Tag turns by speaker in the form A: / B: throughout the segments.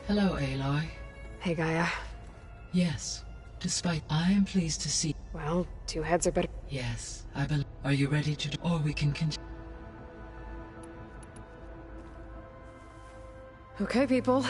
A: Hello, Aloy.
B: Hey, Gaia.
A: Yes, despite I am pleased to see.
B: Well, two heads are better.
A: Yes, I believe. Are you ready to do, or we can continue?
B: Okay, people.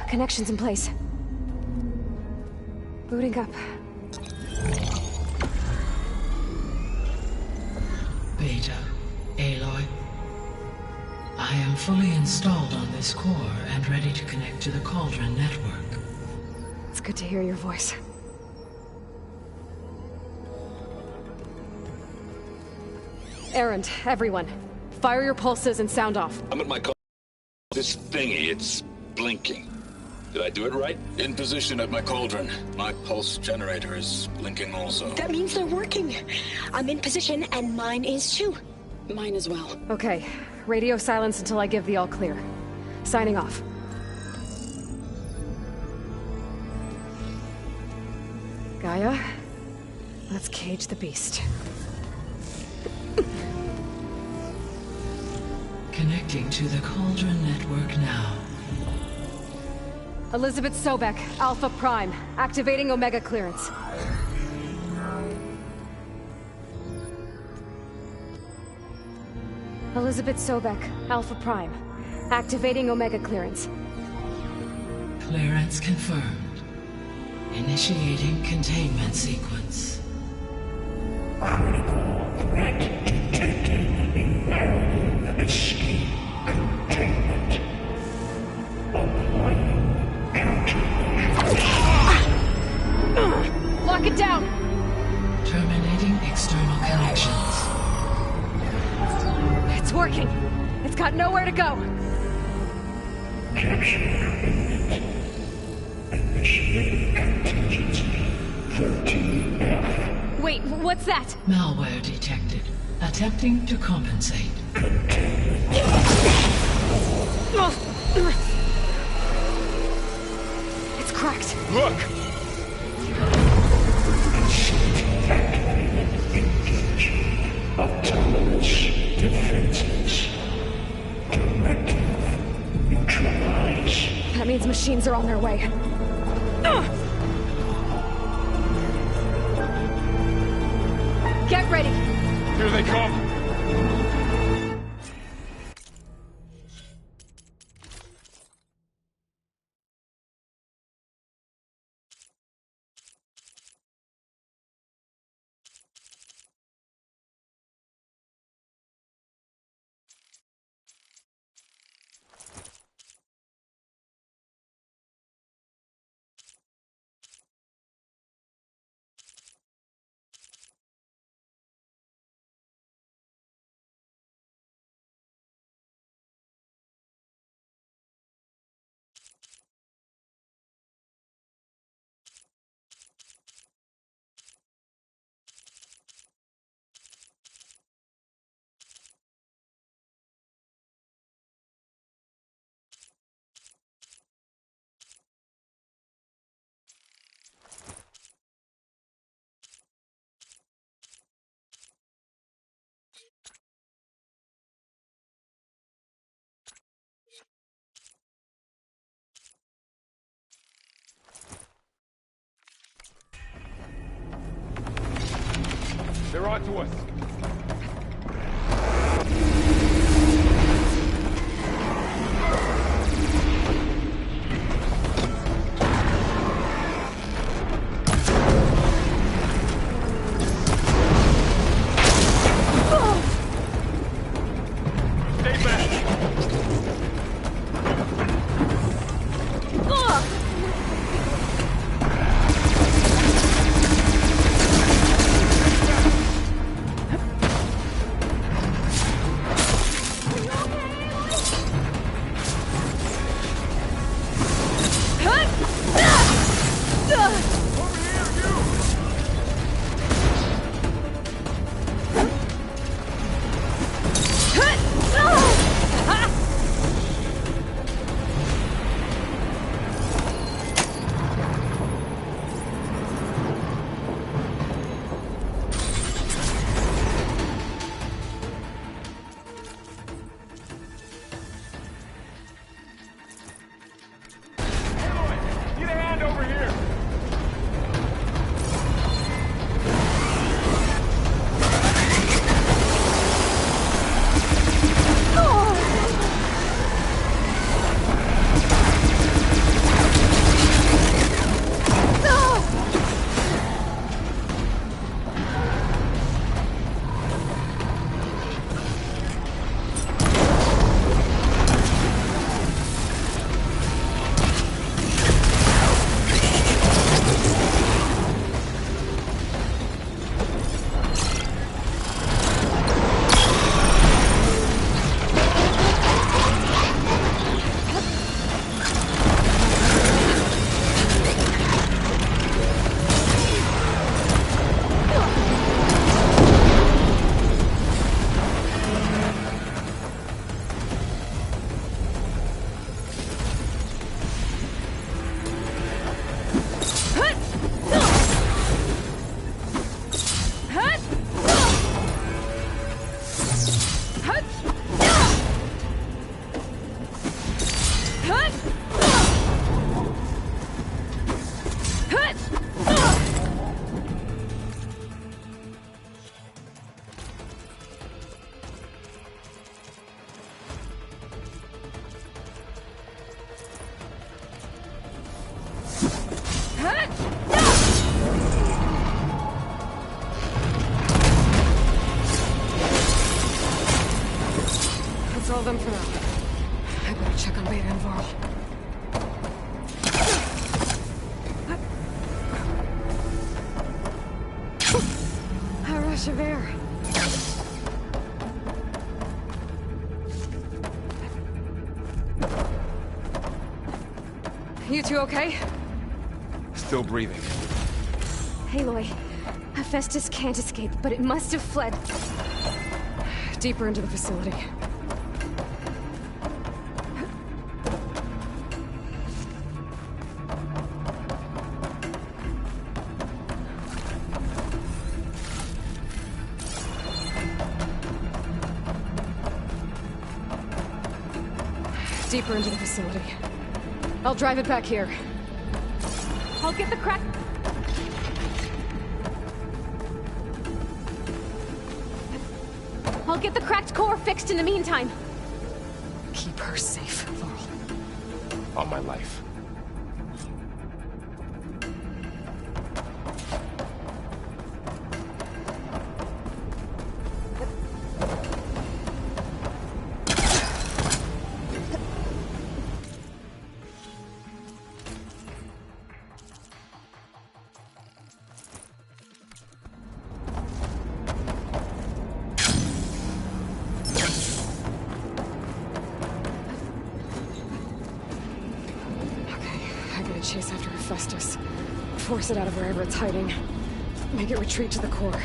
B: Connections in place. Booting up.
A: Beta, Aloy. I am fully installed on this core and ready to connect to the Cauldron network.
B: It's good to hear your voice. Errand, everyone. Fire your pulses and sound off.
C: I'm at my call. This thingy, it's blinking. Did I do it right? In position at my cauldron. My pulse generator is blinking also.
D: That means they're working. I'm in position and mine is too.
E: Mine as well.
B: Okay. Radio silence until I give the all clear. Signing off. Gaia, let's cage the beast.
A: Connecting to the Cauldron network now.
B: Elizabeth Sobek, Alpha Prime, activating Omega clearance. Elizabeth Sobek, Alpha Prime, activating Omega clearance.
A: Clearance confirmed. Initiating containment sequence.
F: Critical threat detected. Imperative escape containment. Applying
B: Lock it down!
A: Terminating external connections.
B: It's working! It's got nowhere to go!
F: Capture imminent. Initiating contingency 13F.
B: Wait, what's that?
A: Malware detected. Attempting to compensate.
B: It's cracked.
C: Look!
F: Engage. Autonomous defenses. Directive. Neutralize.
B: That means machines are on their way. Get ready!
C: Here they come!
E: onto us. Stay back. Get a hand over here.
B: That's all of them for now. I better check on Beta and Varl. A rush of air. You two okay?
E: Still breathing.
B: Aloy, Hephaestus can't escape, but it must have fled deeper into the facility. Deeper into the facility. I'll drive it back here. I'll get the crack. I'll get the cracked core fixed in the meantime. Keep her safe, Varl.
E: On my life.
B: Chase after Hephaestus. Force it out of wherever it's hiding. Make it retreat to the core.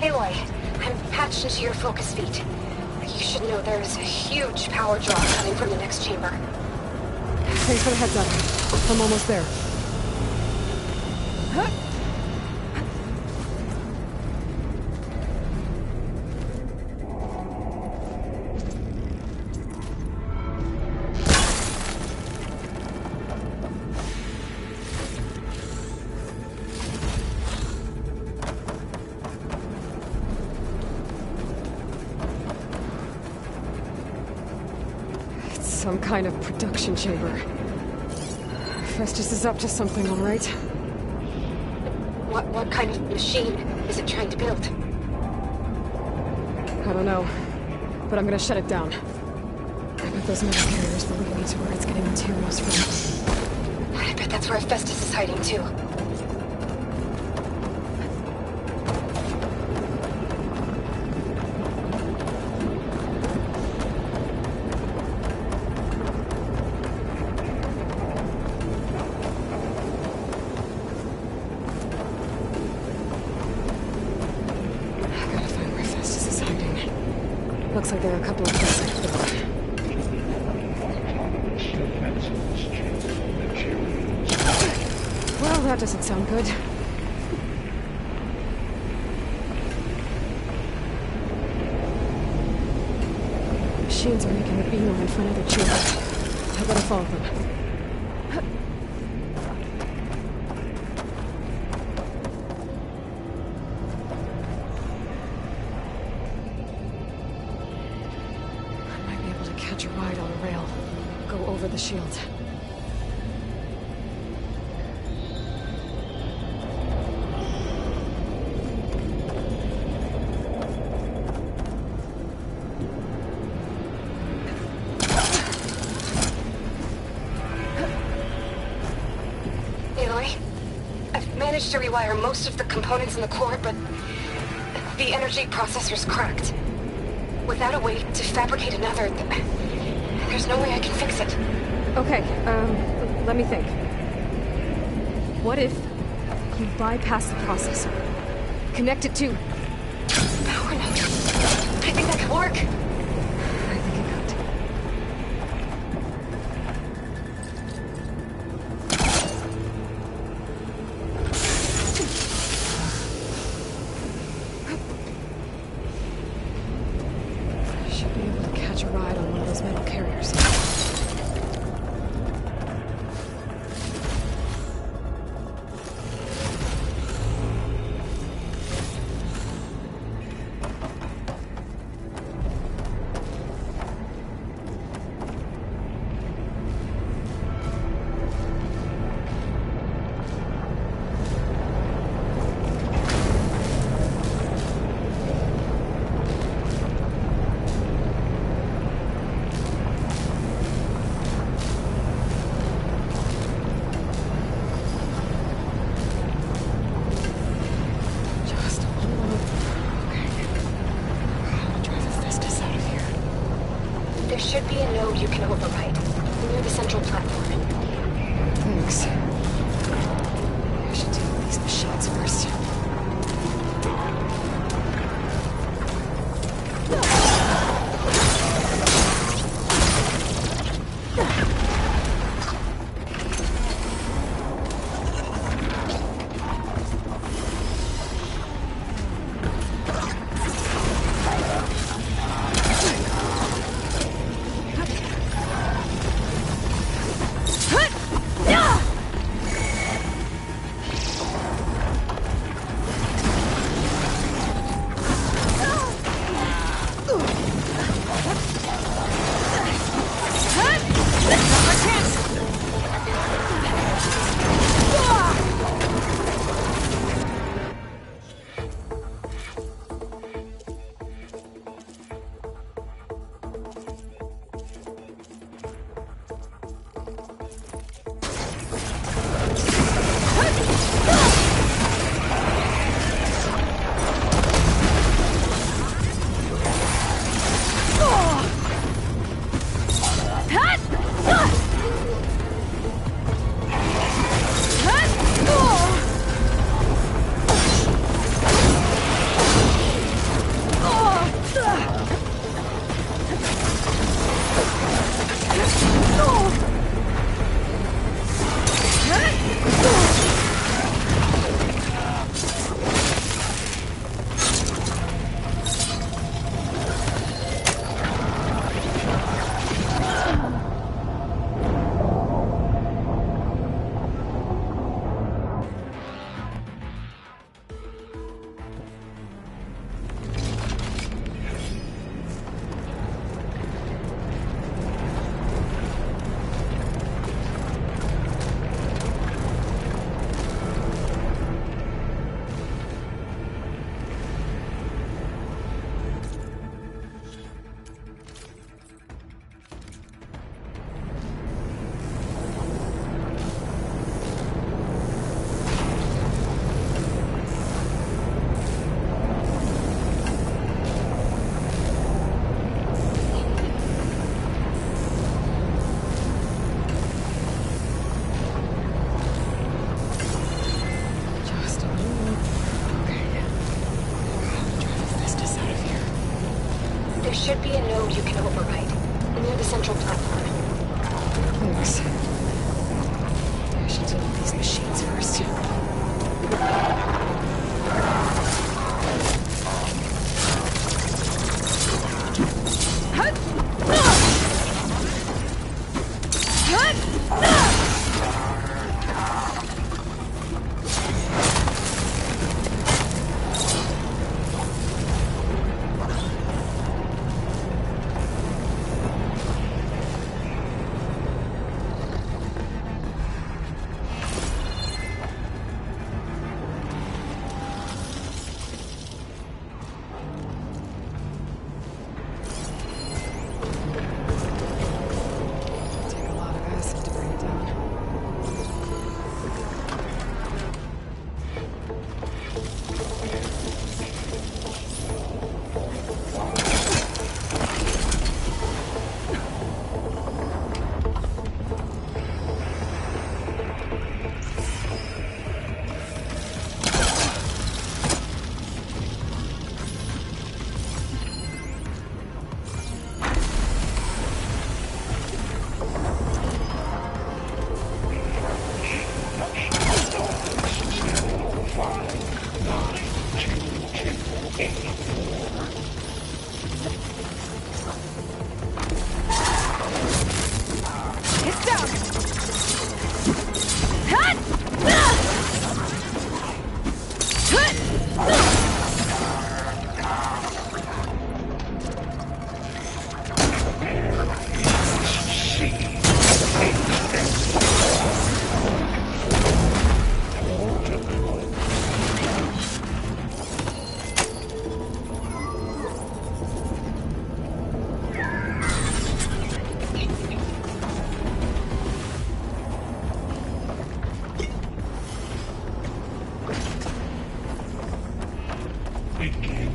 B: Aloy, I'm patched into your focus feed. You should know there is a huge power draw coming from the next chamber.
G: Thanks for the heads up. I'm almost there. Some kind of production chamber. Festus is up to something, all right?
B: What kind of machine is it trying to build?
G: I don't know, but I'm gonna shut it down. I bet those metal carriers will lead me to where it's getting materials from.
B: I bet that's where Festus is hiding too.
G: Looks like there are a couple of things I can build. Well, that doesn't sound good. Machines are making a beeline for another chamber. I better follow them. Catch a ride on a rail. Go over the shield.
B: Aloy, I've managed to rewire most of the components in the core, but the energy processor's cracked. Without a way to fabricate another, there's no way I can fix it.
G: Okay, let me think. What if you bypass the processor? Connect it to...
B: Power node. I think that could work.
G: I think it could. Should be able to catch a ride on one of those metal carriers.
B: There should be a node you can override, near the central platform.
G: Thanks. I should deal with these machines first.
B: should be a node you can override, near the central platform.
G: Thanks. I should deal with these machines first.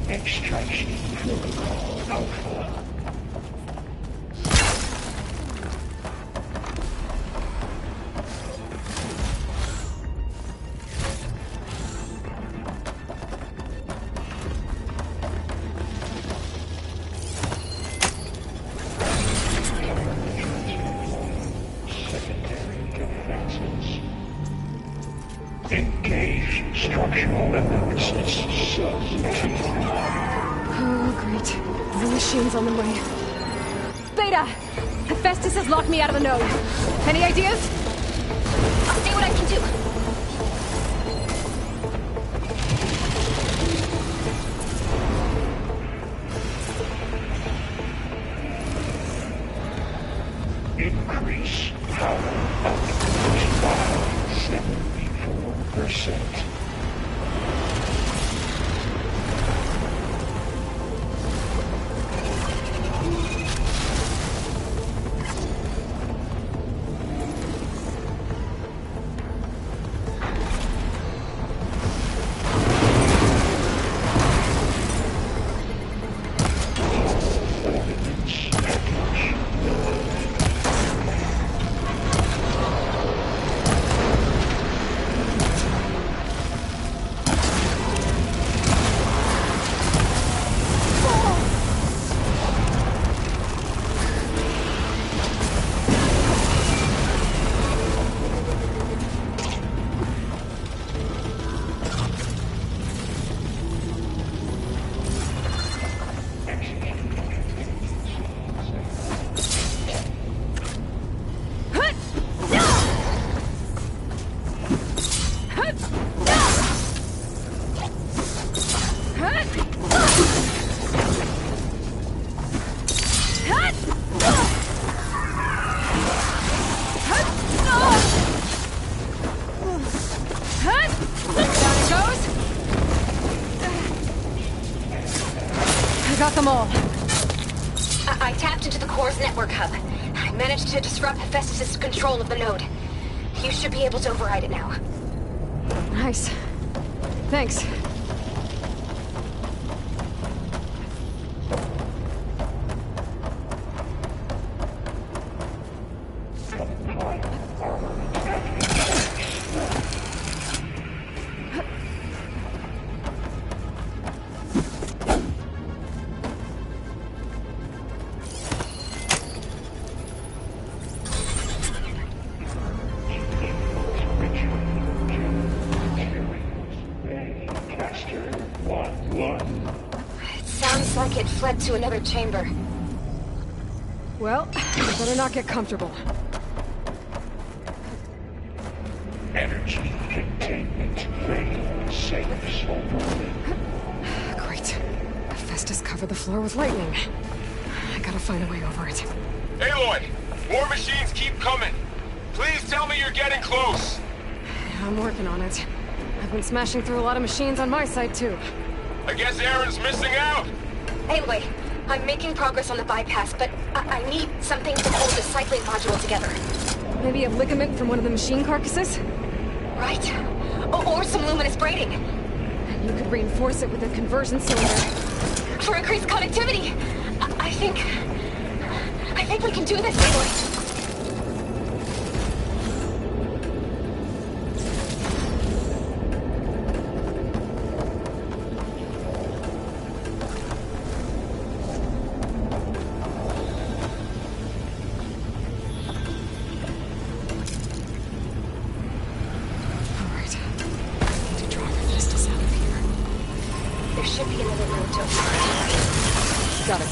F: Extraction protocol alpha. Secondary defenses. Engage structural analysis.
G: Oh, great. The machine's on the way. Beta! Hephaestus has locked me out of the node. Any ideas?
B: I'll see what I can do.
F: Increase power output by 74%.
G: Got them all.
B: I tapped into the core's network hub. I managed to disrupt Hephaestus' control of the node. You should be able to override it now.
G: Nice. Thanks.
F: 1-1.
B: It sounds like it fled to another chamber.
G: Well, you better not get comfortable.
F: Energy containment failed. Safes overloaded.
G: Great. Festus covered the floor with lightning. I gotta find a way over it.
E: Aloy! More machines keep coming! Please tell me you're getting close!
G: I'm working on it. I've been smashing through a lot of machines on my side, too.
E: I guess Aaron's missing out!
B: Anyway, I'm making progress on the bypass, but I need something to hold the cycling module together.
G: Maybe a ligament from one of the machine carcasses?
B: Right. Or some luminous braiding.
G: You could reinforce it with a conversion cylinder.
B: For increased connectivity. I think we can do this, Aloy.
G: Got it.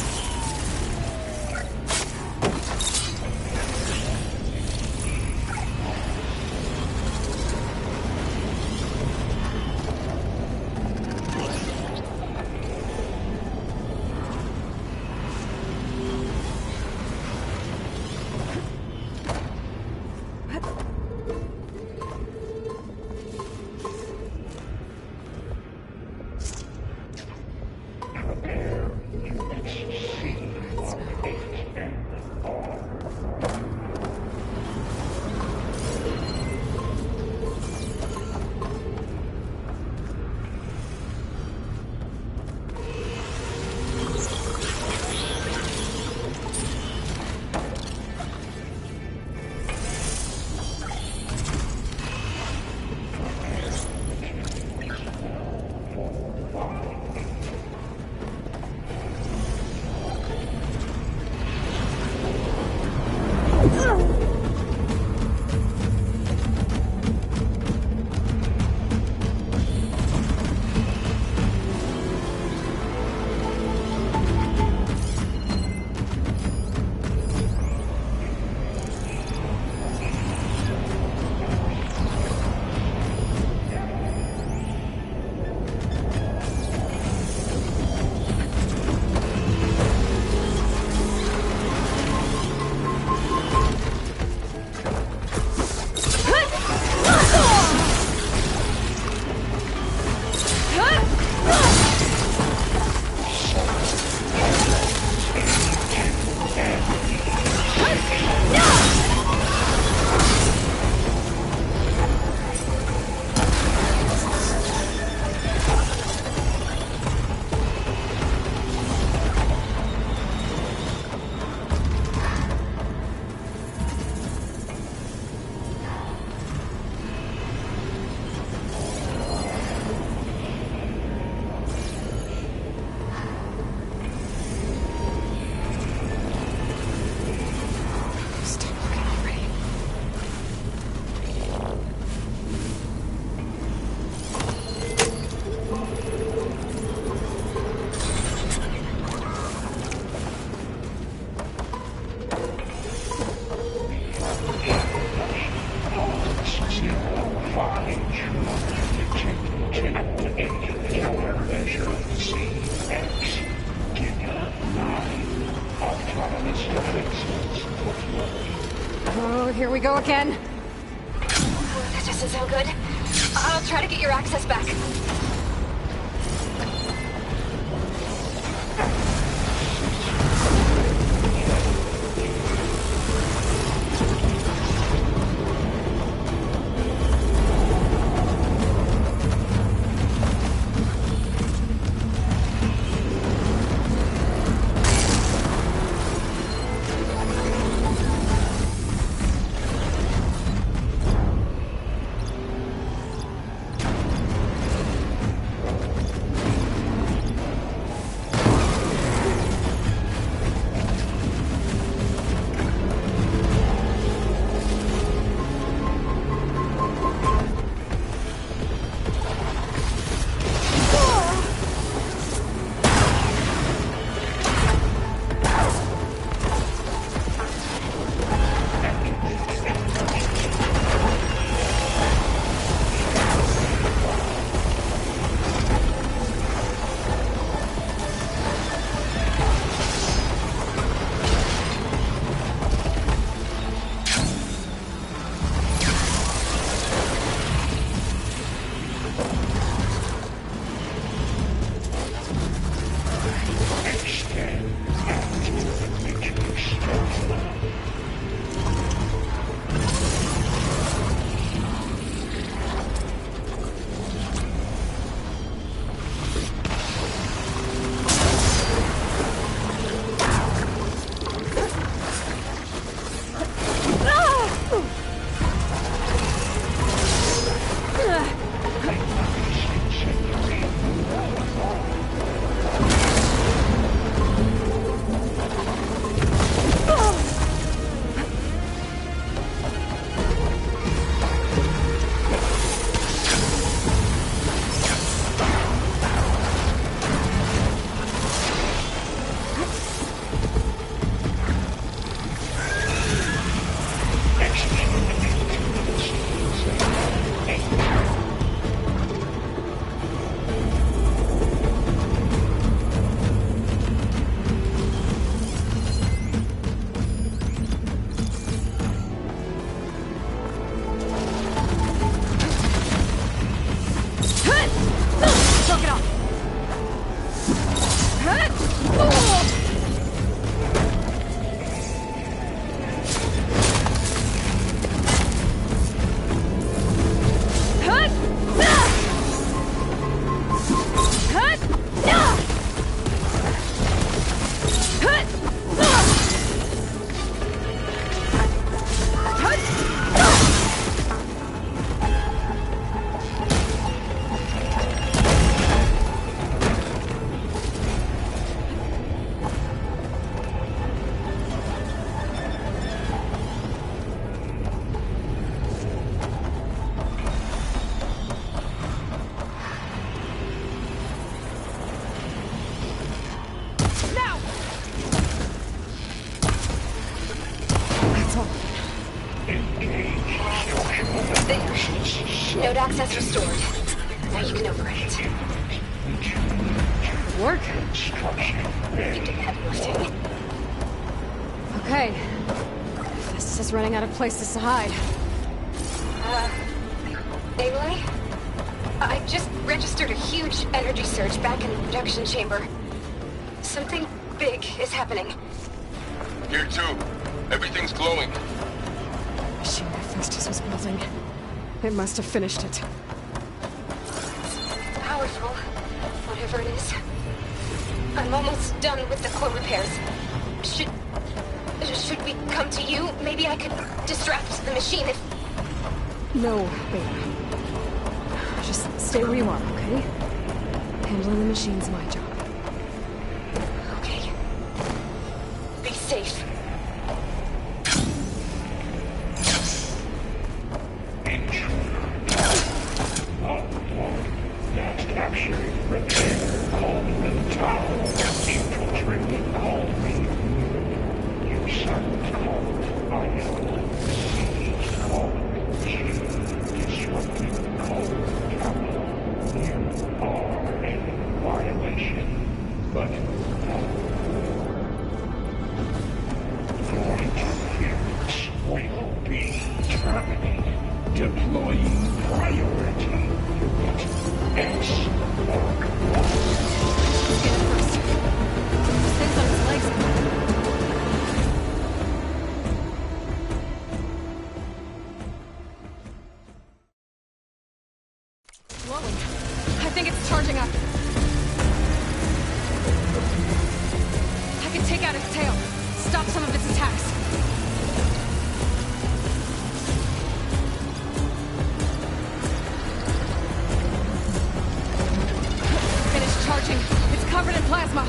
G: Oh, here we go again.
B: That doesn't sound good. I'll try to get your access back. Node access restored. Now you can override it.
G: Work?
B: You did heavy lifting.
G: Okay. This is running out of places to hide.
B: Aloy? I just registered a huge energy surge back in the production chamber. Something big is happening.
E: Here too. Everything's glowing.
G: Machine Hephaestus was building. It must have finished it.
B: Powerful, whatever it is. I'm almost done with the core repairs. Should we come to you? Maybe I could distract the machine if...
G: No, baby. Just stay where you are, okay? Handling the machine's my job.
B: Okay. Be safe.
F: Capturing repair, call me tower, infiltrating, call me. Your son's called Ion, city's called disrupting, called capital. You are a violation, but your interference will be terminated. Deploying priority unit X.
G: Get it first. Things on his legs. Glowing. I think it's charging up. I can take out its tail. Stop some of its attacks. Finish charging. It's covered in plasma.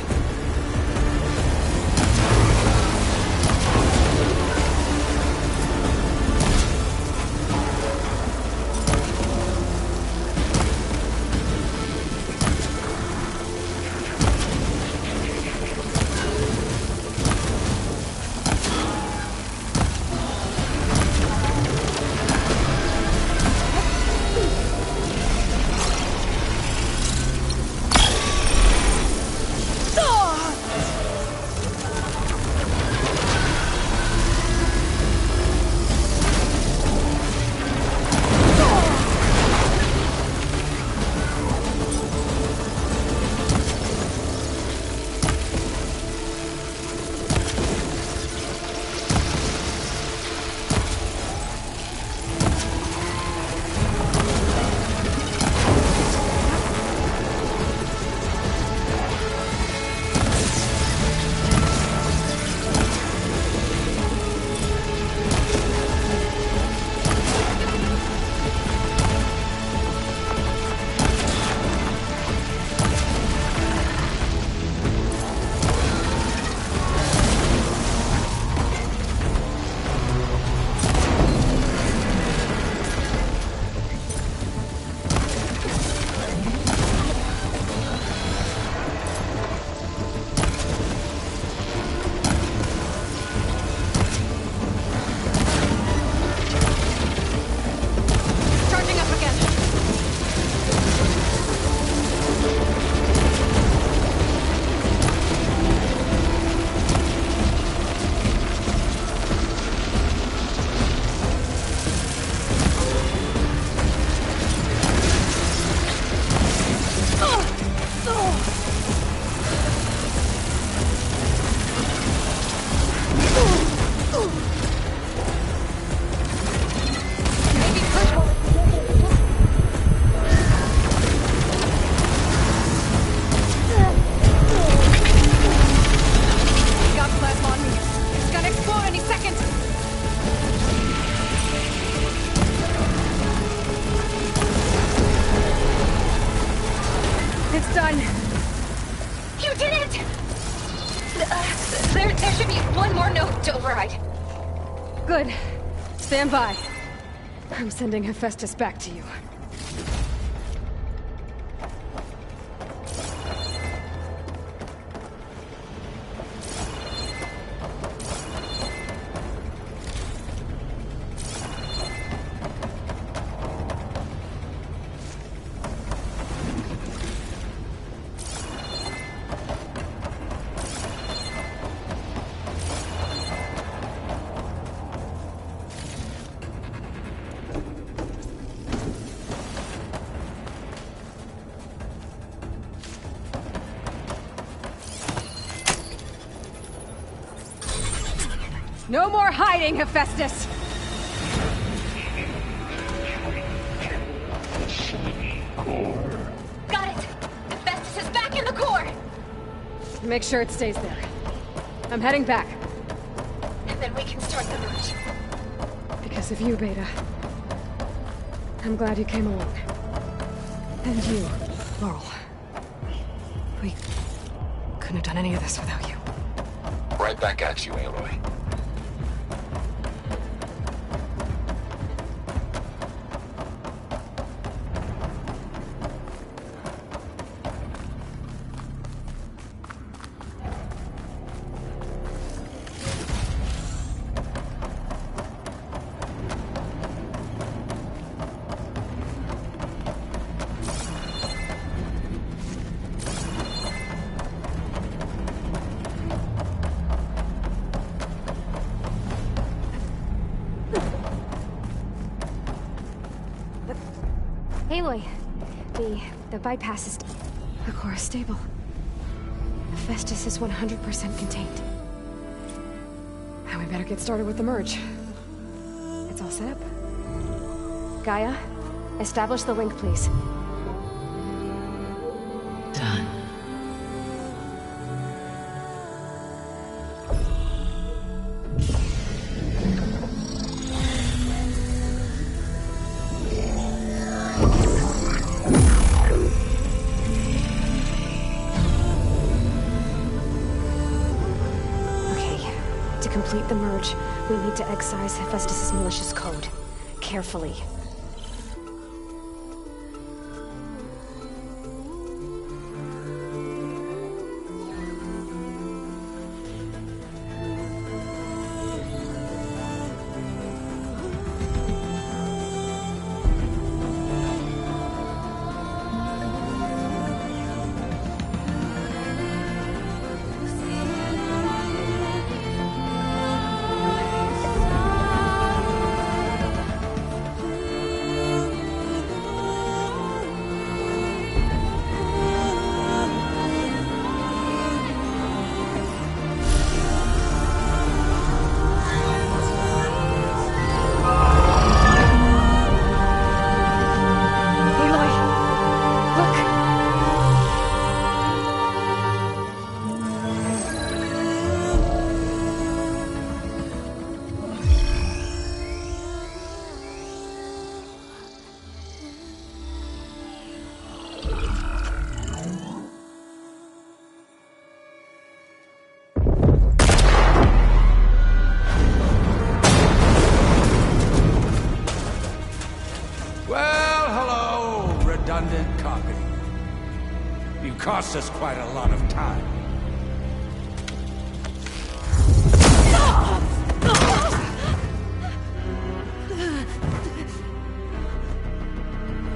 G: Oh! It's done.
B: You did it! There should be one more note to override.
G: Good. Stand by. I'm sending Hephaestus back to you. No more hiding, Hephaestus!
B: Got it! Hephaestus is back in the core!
G: Make sure it stays there. I'm heading back.
B: And then we can start the merge.
G: Because of you, Beta. I'm glad you came along. And you, Laurel. We couldn't have done any of this without you.
C: Right back at you, Aloy.
G: Aloy, the bypass is... The core is stable. Hephaestus is 100% contained. Now we better get started with the merge. It's all set up. Gaia, establish the link, please.
A: Done.
G: To complete the merge, we need to excise Hephaestus' malicious code. Carefully.
F: Redundant copy. You cost us quite a lot of time.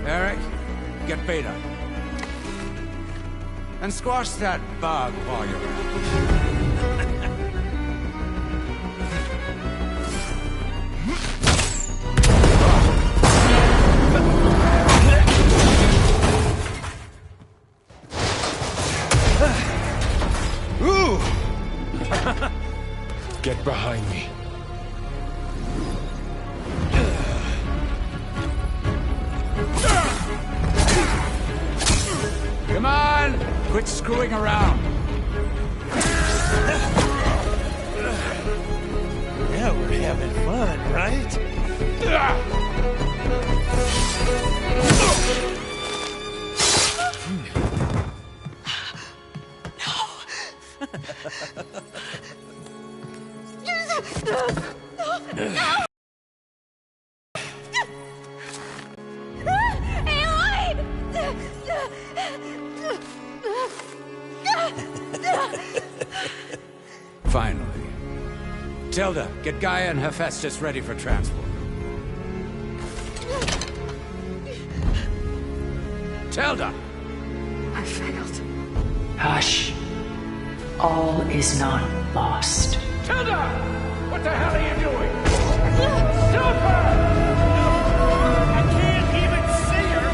F: Eric, get Beta. And squash that bug while you're at it.
E: Get behind me.
F: Come on! Quit screwing around!
H: Yeah, we're having fun, right?
F: Finally. Tilda, get Gaia and Hephaestus ready for transport. Tilda!
A: I failed. Hush. All is not lost.
F: Tilda! What the hell are you doing? Stop her! I can't even see her!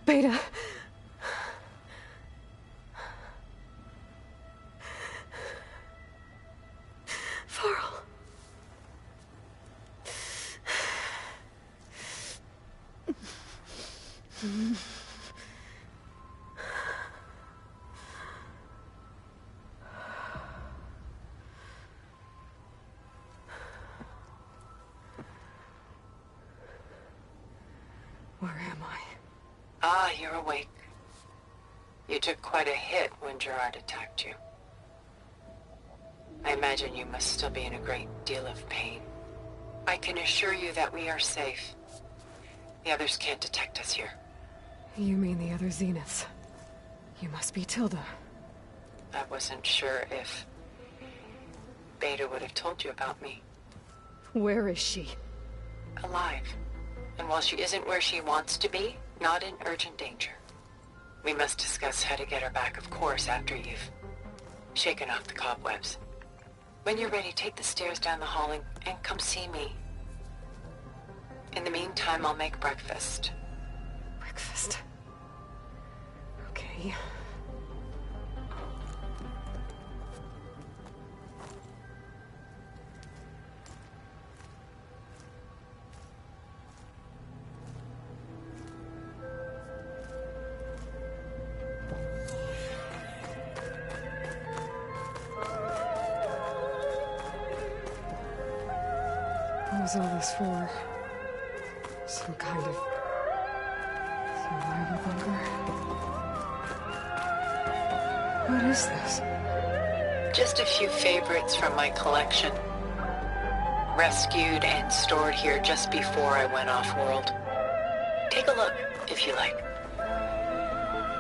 G: Beta. Farrell. Where am I?
A: Ah, you're awake. You took quite a hit when Gerard attacked you. I imagine you must still be in a great deal of pain. I can assure you that we are safe. The others can't detect us here.
G: You mean the other Zeniths? You must be Tilda.
A: I wasn't sure if Beta would have told you about me.
G: Where is she?
A: Alive. And while she isn't where she wants to be, not in urgent danger. We must discuss how to get her back, of course, after you've shaken off the cobwebs. When you're ready, take the stairs down the hall and come see me. In the meantime, I'll make breakfast.
G: Breakfast. Okay. What was all this for? Some kind of survival bunker? What is this?
A: Just a few favorites from my collection. Rescued and stored here just before I went off-world. Take a look, if you like.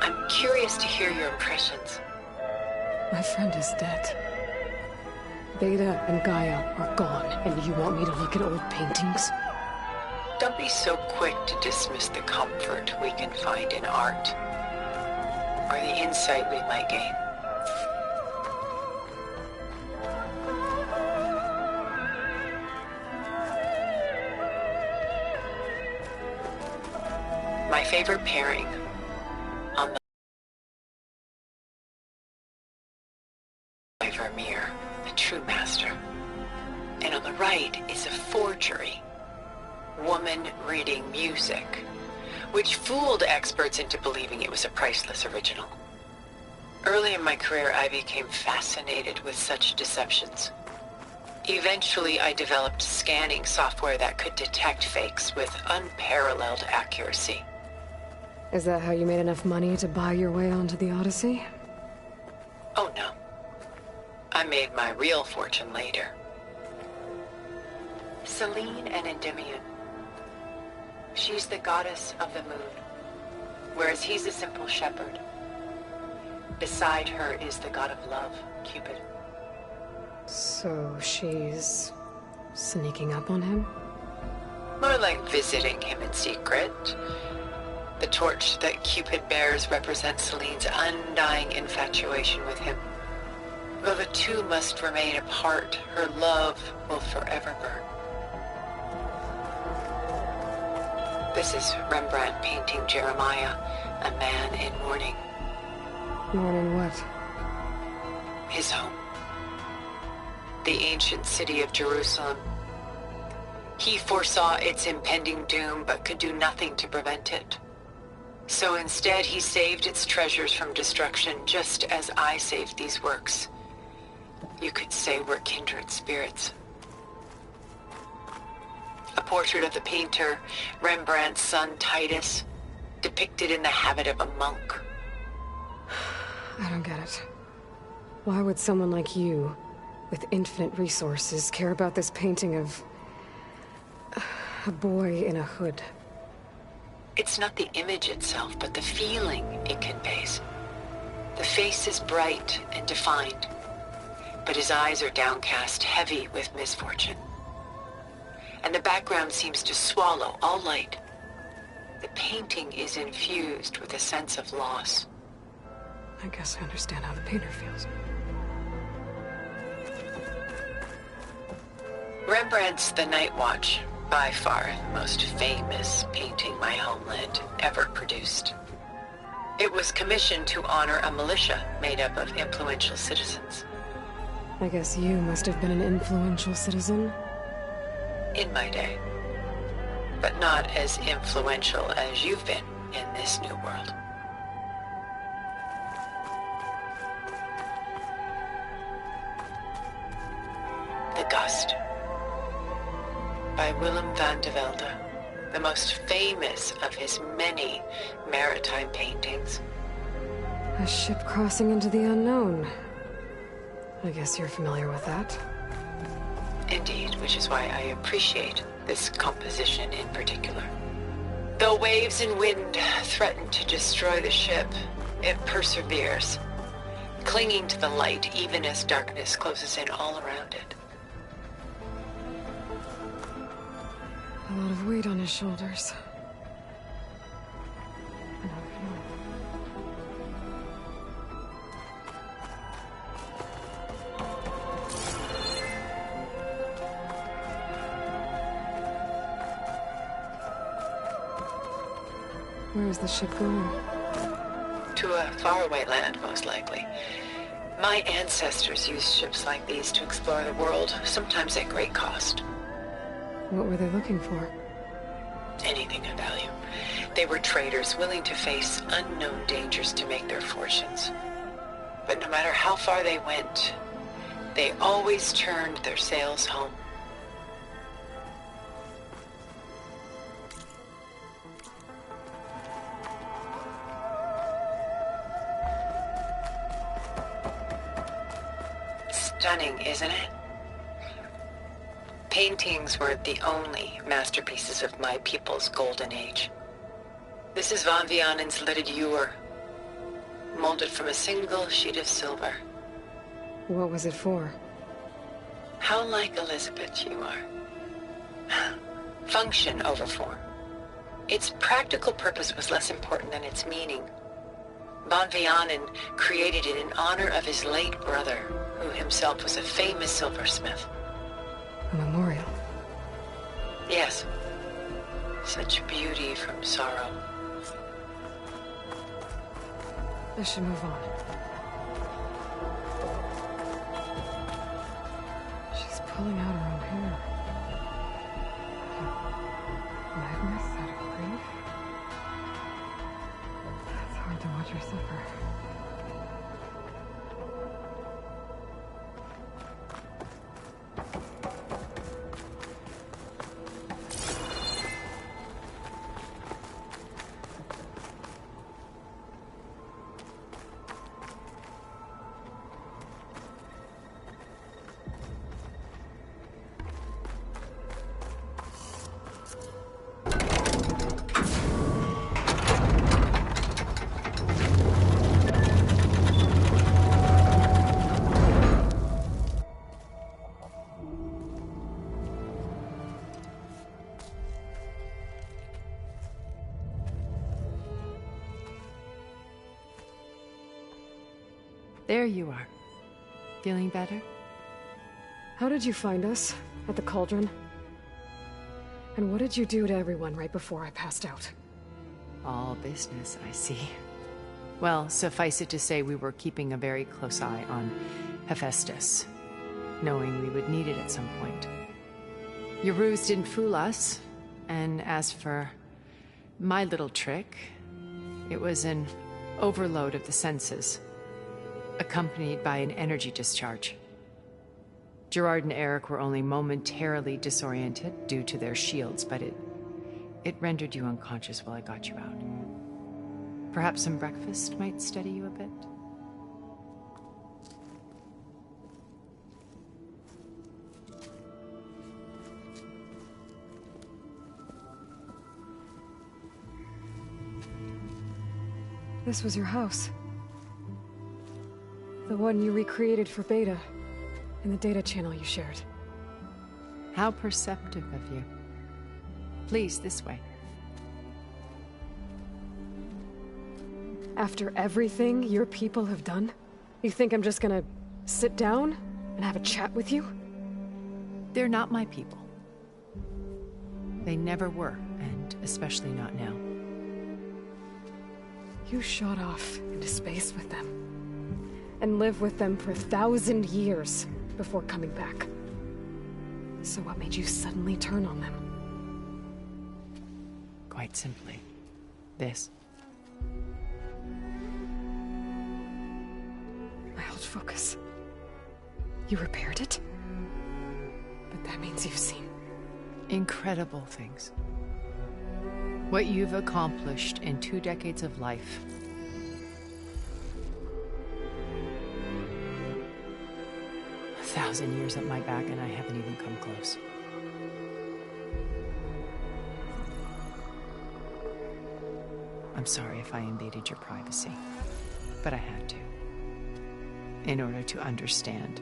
A: I'm curious to hear your impressions.
G: My friend is dead. Beta and Gaia are gone, and you want me to look at old paintings?
A: Don't be so quick to dismiss the comfort we can find in art, or the insight we might gain. My favorite pairing on the Vermeer, a true master. And on the right is a forgery. Woman reading music, which fooled experts into believing it was a priceless original. Early in my career, I became fascinated with such deceptions. Eventually, I developed scanning software that could detect fakes with unparalleled accuracy.
G: Is that how you made enough money to buy your way onto the Odyssey?
A: Oh no. I made my real fortune later. Selene and Endymion. She's the goddess of the moon, whereas he's a simple shepherd. Beside her is the god of love, Cupid.
G: So she's sneaking up on him?
A: More like visiting him in secret. The torch that Cupid bears represents Selene's undying infatuation with him. Though the two must remain apart, her love will forever burn. This is Rembrandt painting Jeremiah, a man in mourning.
G: Mourning what?
A: His home. The ancient city of Jerusalem. He foresaw its impending doom, but could do nothing to prevent it. So instead, he saved its treasures from destruction, just as I saved these works. You could say we're kindred spirits. A portrait of the painter, Rembrandt's son Titus, depicted in the habit of a monk.
G: I don't get it. Why would someone like you, with infinite resources, care about this painting of a boy in a hood?
A: It's not the image itself, but the feeling it conveys. The face is bright and defined, but his eyes are downcast, heavy with misfortune. And the background seems to swallow all light. The painting is infused with a sense of loss.
G: I guess I understand how the painter feels.
A: Rembrandt's The Night Watch, by far the most famous painting my homeland ever produced. It was commissioned to honor a militia made up of influential citizens.
G: I guess you must have been an influential citizen.
A: In my day. But not as influential as you've been in this new world. The Gust. By Willem van de Velde, the most famous of his many maritime paintings.
G: A ship crossing into the unknown. I guess you're familiar with that.
A: Indeed, which is why I appreciate this composition in particular. Though waves and wind threaten to destroy the ship, it perseveres, clinging to the light even as darkness closes in all around it.
G: A lot of weight on his shoulders. Where is the ship going?
A: To a faraway land, most likely. My ancestors used ships like these to explore the world, sometimes at great cost.
G: What were they looking for?
A: Anything of value. They were traders willing to face unknown dangers to make their fortunes. But no matter how far they went, they always turned their sails home. Stunning, isn't it? Paintings were the only masterpieces of my people's golden age. This is Van Vianen's lidded ewer, molded from a single sheet of silver.
G: What was it for?
A: How like Elizabeth you are. Function over form. Its practical purpose was less important than its meaning. Van Vianen created it in honor of his late brother, who himself was a famous silversmith.
G: A memorial.
A: Yes. Such beauty from sorrow.
G: I should move on. She's pulling out her own hair. Madness out of grief? It's hard to watch her suffer.
I: There you are. Feeling better?
G: How did you find us? At the cauldron? And what did you do to everyone right before I passed out?
I: All business, I see. Well, suffice it to say we were keeping a very close eye on Hephaestus, knowing we would need it at some point. Your ruse didn't fool us, and as for my little trick, It was an overload of the senses, accompanied by an energy discharge. Gerard and Eric were only momentarily disoriented due to their shields, but it rendered you unconscious while I got you out. Perhaps some breakfast might steady you a bit?
G: This was your house. The one you recreated for Beta, in the data channel you shared.
I: How perceptive of you. Please, this way.
G: After everything your people have done, you think I'm just gonna sit down and have a chat with you?
I: They're not my people. They never were, and especially not now.
G: You shot off into space with them, and lived with them for 1,000 years before coming back. So what made you suddenly turn on them?
I: Quite simply, this.
G: I held focus. You repaired it? But that means you've seen
I: incredible things. What you've accomplished in 2 decades of life. A 1,000 years at my back and I haven't even come close. I'm sorry if I invaded your privacy, but I had to. In order to understand.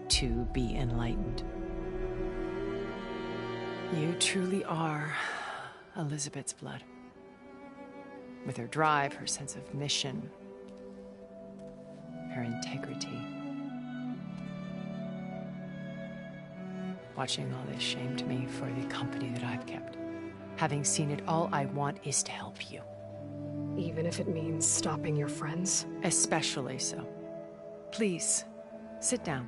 I: To be enlightened. You truly are Elizabeth's blood. With her drive, her sense of mission, her integrity. Watching all this shamed me for the company that I've kept. Having seen it, all I want is to help you.
G: Even if it means stopping your friends?
I: Especially so. Please, sit down.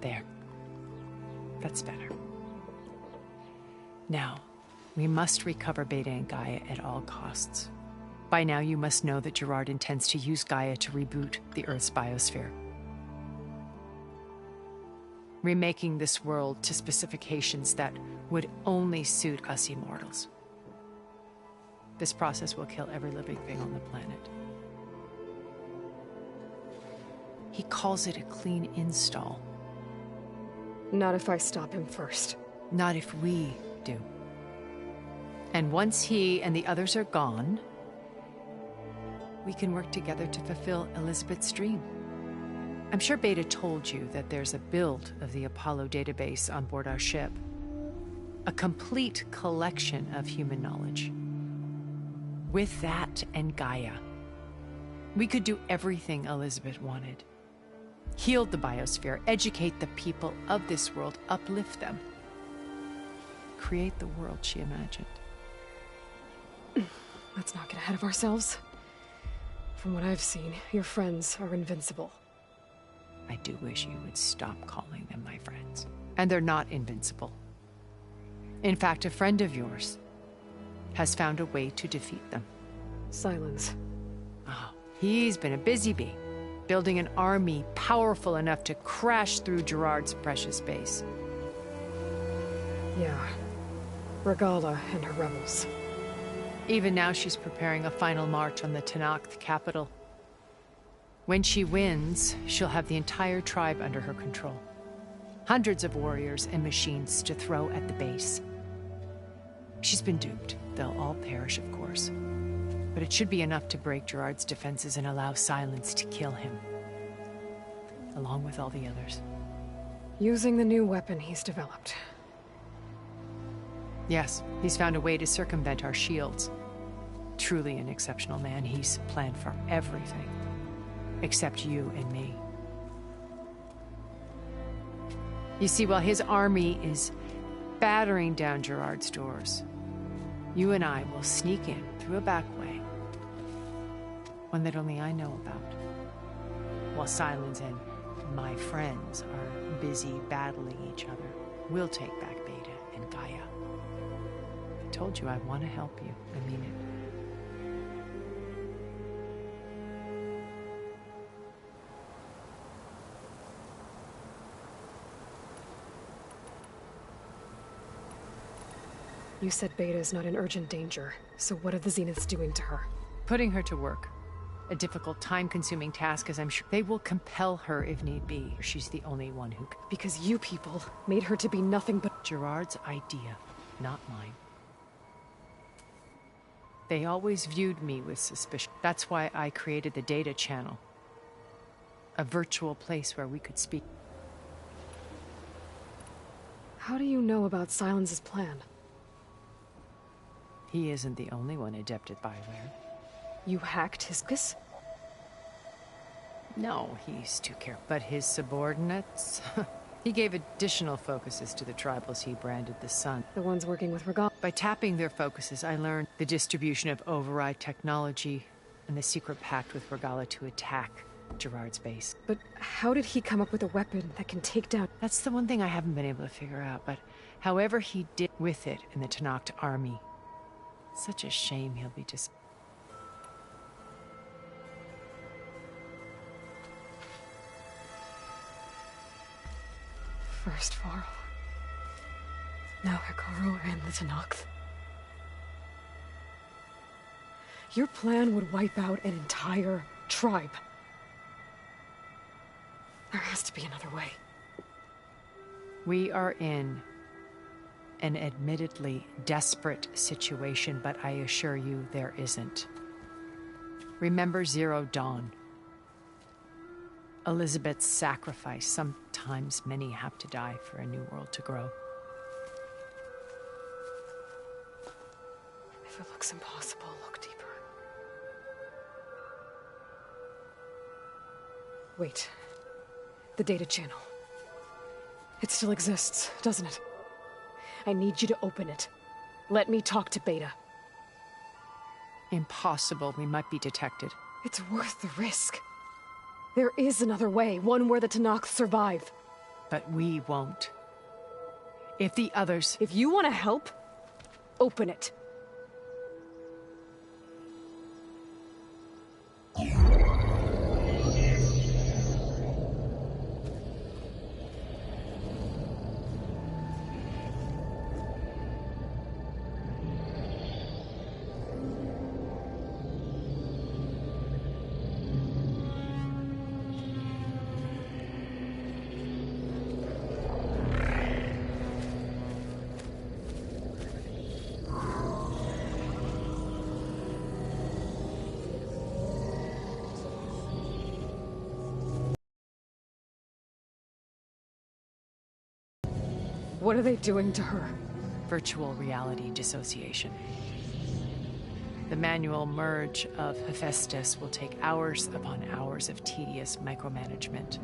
I: There. That's better. Now, we must recover Beta and Gaia at all costs. By now, you must know that Gerard intends to use Gaia to reboot the Earth's biosphere. Remaking this world to specifications that would only suit us immortals. This process will kill every living thing on the planet. He calls it a clean install.
G: Not if I stop him first.
I: Not if we do. And once he and the others are gone, we can work together to fulfill Elizabeth's dream. I'm sure Beta told you that there's a build of the Apollo database on board our ship. A complete collection of human knowledge. With that and Gaia, we could do everything Elizabeth wanted. Heal the biosphere, educate the people of this world, uplift them. Create the world she imagined.
G: Let's not get ahead of ourselves. From what I've seen, your friends are invincible.
I: I do wish you would stop calling them my friends. And they're not invincible. In fact, a friend of yours has found a way to defeat them.
G: Silence.
I: Oh, he's been a busy bee, building an army powerful enough to crash through Gerard's precious base.
G: Yeah. Regala and her rebels.
I: Even now she's preparing a final march on the Tenakth capital. When she wins, she'll have the entire tribe under her control. Hundreds of warriors and machines to throw at the base. She's been duped. They'll all perish, of course. But it should be enough to break Gerard's defenses and allow Silence to kill him. Along with all the others.
G: Using the new weapon he's developed.
I: Yes, he's found a way to circumvent our shields. Truly an exceptional man. He's planned for everything. Except you and me. You see, while his army is battering down Gerard's doors, you and I will sneak in through a back way. One that only I know about. while Silence and my friends are busy battling each other. We'll take back Beta and Gaia. I told you I want to help you. I mean it.
G: You said Beta is not in urgent danger, so what are the Zeniths doing to her?
I: Putting her to work. A difficult, time-consuming task, as I'm sure they will compel her if need be. She's the only one who can.
G: Because you people made her to be nothing but
I: Gerard's idea, not mine. They always viewed me with suspicion. That's why I created the data channel. A virtual place where we could speak.
G: How do you know about Silence's plan?
I: He isn't the only one adept at Bioware.
G: You hacked his kiss?
I: No, he's too careful. But his subordinates? He gave additional focuses to the tribals he branded the Sun.
G: The ones working with Regal.
I: By tapping their focuses, I learned the distribution of override technology and the secret pact with Regala to attack Gerard's base.
G: But how did he come up with a weapon that can take down...
I: That's the one thing I haven't been able to figure out, but however he did with it in the Tenakth army, such a shame he'll be just...
G: First Varl. Now Hikaru and the Tenakth. Your plan would wipe out an entire tribe. There has to be another way.
I: We are in an admittedly desperate situation, but I assure you there isn't. Remember Zero Dawn. Elizabeth's sacrifice. Sometimes many have to die for a new world to grow.
G: If it looks impossible, look deeper. Wait. The data channel. It still exists, doesn't it? I need you to open it. Let me talk to Beta.
I: Impossible. We might be detected.
G: It's worth the risk. There is another way, one where the Tenakth survive.
I: But we won't. If the others...
G: If you want to help, open it. What are they doing to her?
I: Virtual reality dissociation. The manual merge of Hephaestus will take hours upon hours of tedious micromanagement.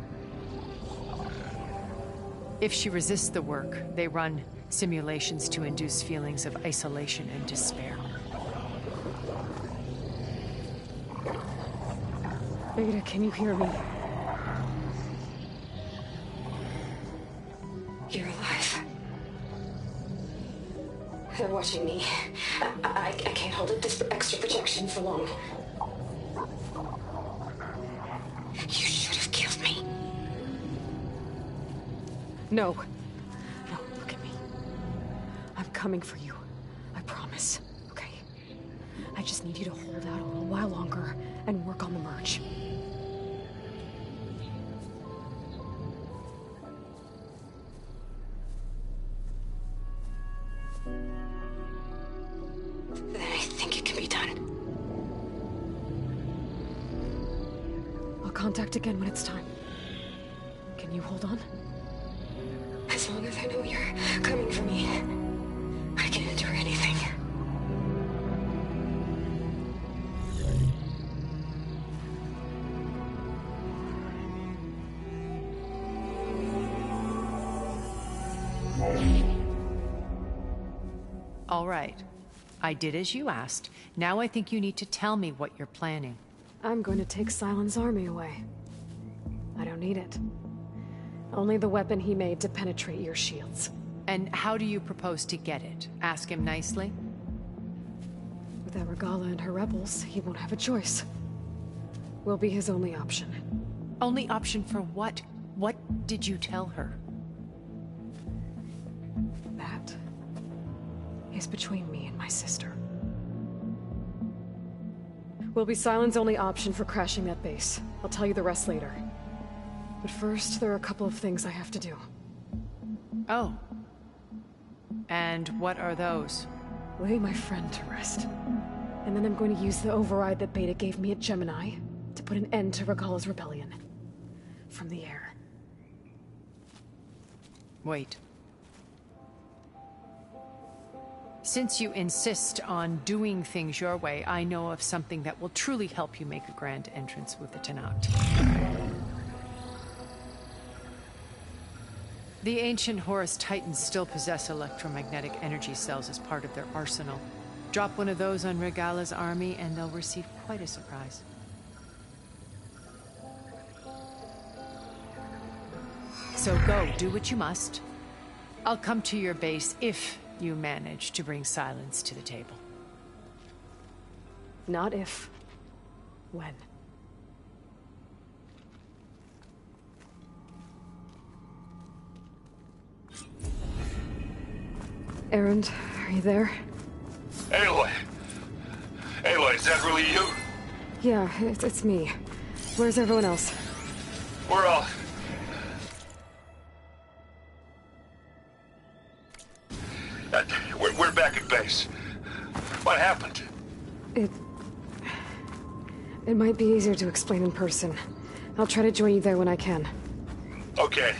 I: If she resists the work, they run simulations to induce feelings of isolation and despair.
G: Beta, can you hear me?
B: You're alive. They're watching me. I can't hold up this extra projection for long. You should have killed me.
G: No. No, look at me. I'm coming for you. I promise. Okay? I just need you to hold out a little while longer and work on the merge.
B: Then I think it can be done.
G: I'll contact again when it's time. Can you hold on?
B: As long as I know you're coming for me, I can endure anything.
I: All right. I did as you asked. Now I think you need to tell me what you're planning.
G: I'm going to take Silen's army away. I don't need it. Only the weapon he made to penetrate your shields.
I: And how do you propose to get it? Ask him nicely?
G: Without Regala and her rebels, he won't have a choice. We'll be his only option.
I: Only option for what? What did you tell her?
G: That is between me and my sister. Will be Sylens' only option for crashing that base. I'll tell you the rest later. But first, there are a couple of things I have to do.
I: Oh. And what are those?
G: Lay my friend to rest. And then I'm going to use the override that Beta gave me at Gemini to put an end to Regala's rebellion. From the air.
I: Wait. Since you insist on doing things your way, I know of something that will truly help you make a grand entrance with the Tenat. The ancient Horus Titans still possess electromagnetic energy cells as part of their arsenal. Drop one of those on Regala's army and they'll receive quite a surprise. So go, do what you must. I'll come to your base if you manage to bring Sylens to the table.
G: Not if. When. Erend, are you there?
E: Aloy! Aloy, is that really you?
G: Yeah, it's me. Where's everyone else?
E: We're all... We're back at base. What happened?
G: It might be easier to explain in person. I'll try to join you there when I can.
E: Okay.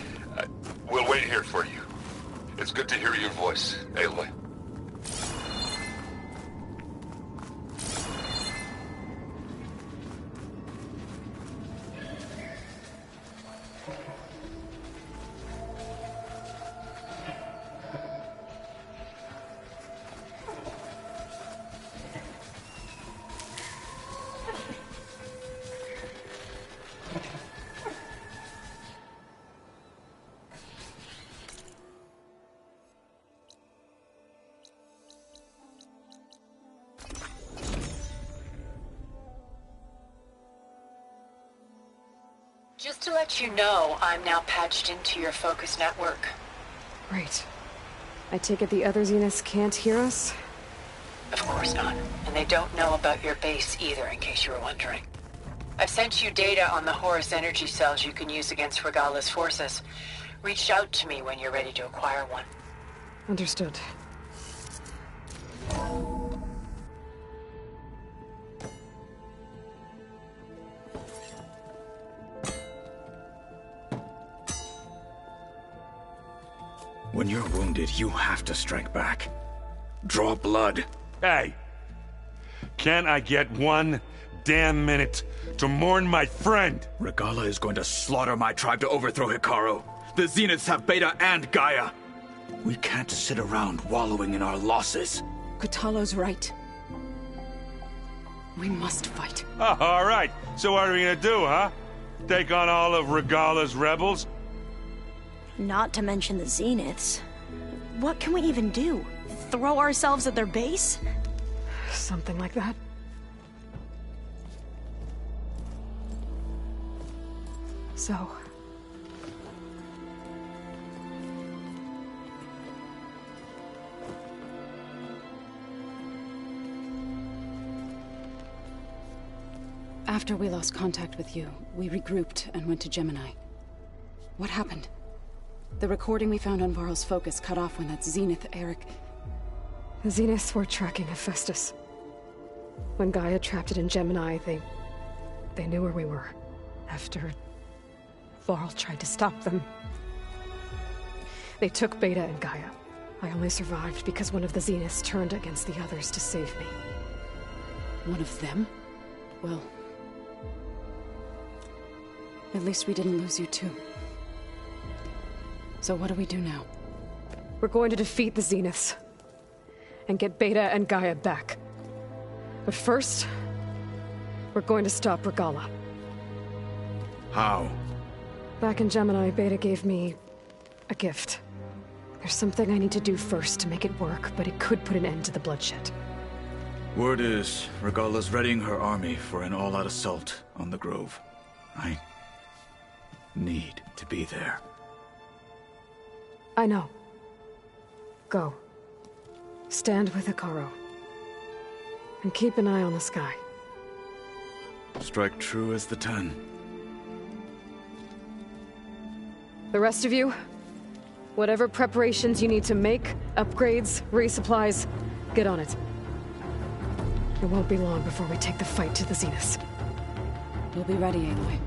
E: We'll wait here for you. It's good to hear your voice, Aloy.
A: Just to let you know, I'm now patched into your focus network.
G: Great. I take it the other Zeniths can't hear us?
A: Of course not. And they don't know about your base either, in case you were wondering. I've sent you data on the Horus energy cells you can use against Regala's forces. Reach out to me when you're ready to acquire one.
G: Understood.
J: When you're wounded, you have to strike back. Draw blood.
F: Hey! Can't I get one damn minute to mourn my friend?
J: Regala is going to slaughter my tribe to overthrow Hikaru. The Zeniths have Beta and Gaia. We can't sit around wallowing in our losses.
D: Kotalo's right. We must fight.
F: Oh, all right. So what are we gonna do, huh? Take on all of Regala's rebels?
D: Not to mention the Zeniths. What can we even do? Throw ourselves at their base?
G: Something like that. So...
K: After we lost contact with you, we regrouped and went to Gemini. What happened? The recording we found on Varl's focus cut off when that Zenith, Eric...
G: The Zeniths were tracking Hephaestus. When Gaia trapped it in Gemini, they knew where we were. After... Varl tried to stop them. They took Beta and Gaia. I only survived because one of the Zeniths turned against the others to save me.
K: One of them? Well... At least we didn't lose you too. So what do we do now?
G: We're going to defeat the Zeniths. And get Beta and Gaia back. But first... we're going to stop Regala.
J: How?
G: Back in Gemini, Beta gave me a gift. There's something I need to do first to make it work, but it could put an end to the bloodshed.
J: Word is, Regala's readying her army for an all-out assault on the Grove. I need to be there.
G: I know. Go. Stand with Hikaru. And keep an eye on the sky.
J: Strike true as the 10.
G: The rest of you, whatever preparations you need to make, upgrades, resupplies, get on it. It won't be long before we take the fight to the Zeniths.
K: We'll be ready, Aloy.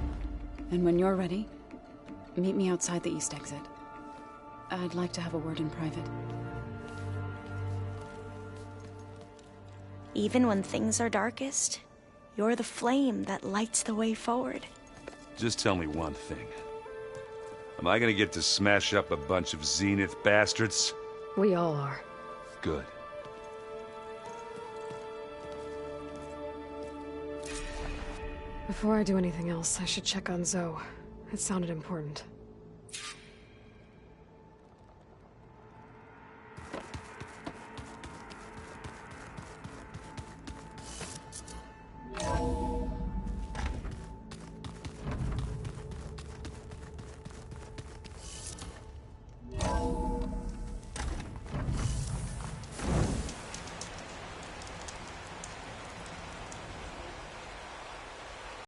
K: And when you're ready, meet me outside the east exit. I'd like to have a word in private.
D: Even when things are darkest, you're the flame that lights the way forward.
E: Just tell me one thing. Am I gonna get to smash up a bunch of Zenith bastards?
G: We all are.
E: Good.
G: Before I do anything else, I should check on Zoe. It sounded important.